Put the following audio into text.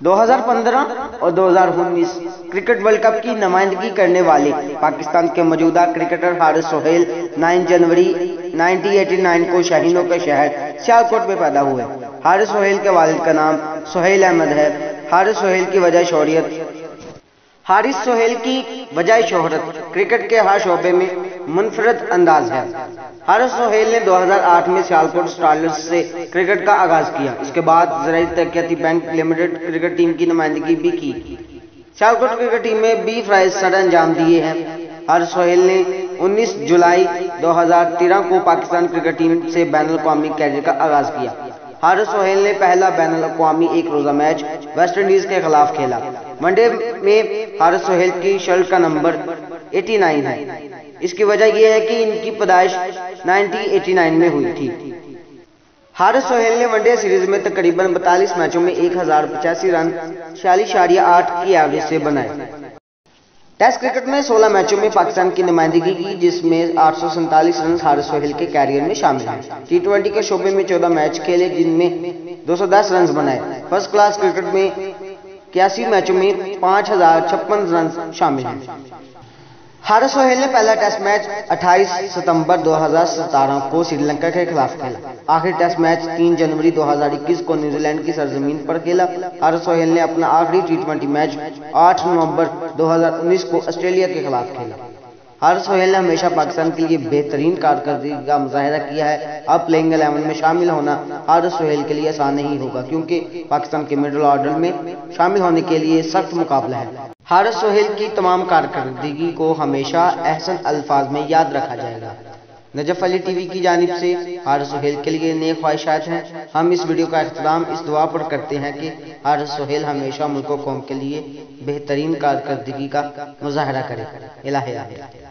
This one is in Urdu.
2015 اور 2019 کرکٹ ورلڈ کپ کی نمائندگی کرنے والے پاکستان کے موجودہ کرکٹر حارث سہیل 9 جنوری 1989 کو شاہینوں کے شہر سیالکوٹ میں پیدا ہوئے۔ حارث سہیل کے والد کا نام سہیل احمد ہے۔ حارث سہیل کی وجہ شہرت کرکٹ کے ہر شعبے میں منفرد انداز ہے۔ حارث سہیل نے 2008 میں سیالکوٹ سٹارلرز سے کرکٹ کا آغاز کیا۔ اس کے بعد زرعی ترقیاتی بینک لمیٹڈ کرکٹ ٹیم کی نمائندگی بھی کی۔ سیالکوٹ کرکٹ ٹیم میں 20 فائز سر انجام دیے ہیں۔ حارث سہیل نے 19 جولائی 2013 کو پاکستان کرکٹ ٹیم سے بین الاقوامی کیریئر کا آغاز کیا۔ حارث سہیل نے پہلا بین الاقوامی ایک روزہ میچ ویسٹ انڈیز کے خلاف کھیلا۔ ون ڈے میں حارث سہیل کی شرٹ کا نمبر 89 ہے۔ اس کی وجہ یہ ہے کہ ان کی پیدائش 1989 میں ہوئی تھی۔ حارث سہیل نے ون ڈے سیریز میں تقریباً 42 میچوں میں 1085 رن 46.8 کی ایوریج سے بنائے۔ ٹیسٹ کرکٹ میں 16 میچوں میں پاکستان کی نمائندگی کی، جس میں 847 رنز حارث سہیل کے کیریئر میں شامل ہیں۔ T20 کے شعبے میں 14 میچ کھیلے، جن میں 210 رنز بنائے۔ فرسٹ کلاس کرکٹ میں 81 میچوں میں 5056 رنز شامل ہیں۔ حارث سہیل نے پہلا ٹیسٹ میچ 28 ستمبر 2017 کو سری لنکا کے خلاف کھیلا۔ آخری ٹیسٹ میچ 3 جنوری 2021 کو نیوزی لینڈ کی سرزمین پر کھیلا۔ حارث سہیل نے اپنا آخری T20 میچ 8 نومبر 2019 کو آسٹریلیا کے خلاف کھیلا۔ حارث سہیل نے ہمیشہ پاکستان کے لیے بہترین کارکردگی کا مظاہرہ کیا ہے۔ اب پلئنگ 11 میں شامل ہونا حارث سہیل کے لیے آسان نہیں ہوگا، کیونکہ پاکستان کے مڈل آرڈر میں شامل ہونے کے لیے سخت مقابلہ ہے۔ حارث سہیل کی تمام کارکردگی کو ہمیشہ احسن الفاظ میں یاد رکھا جائے گا۔ نجف علی ٹی وی کی جانب سے حارث سہیل کے لیے نیک خواہشات ہیں۔ ہم اس ویڈیو کا اختتام اس دعا پر کرتے ہیں کہ حارث سہیل ہمیشہ ملک و قوم کے لیے بہترین کارکردگی کا مظاہرہ کرے۔ الہ آمین۔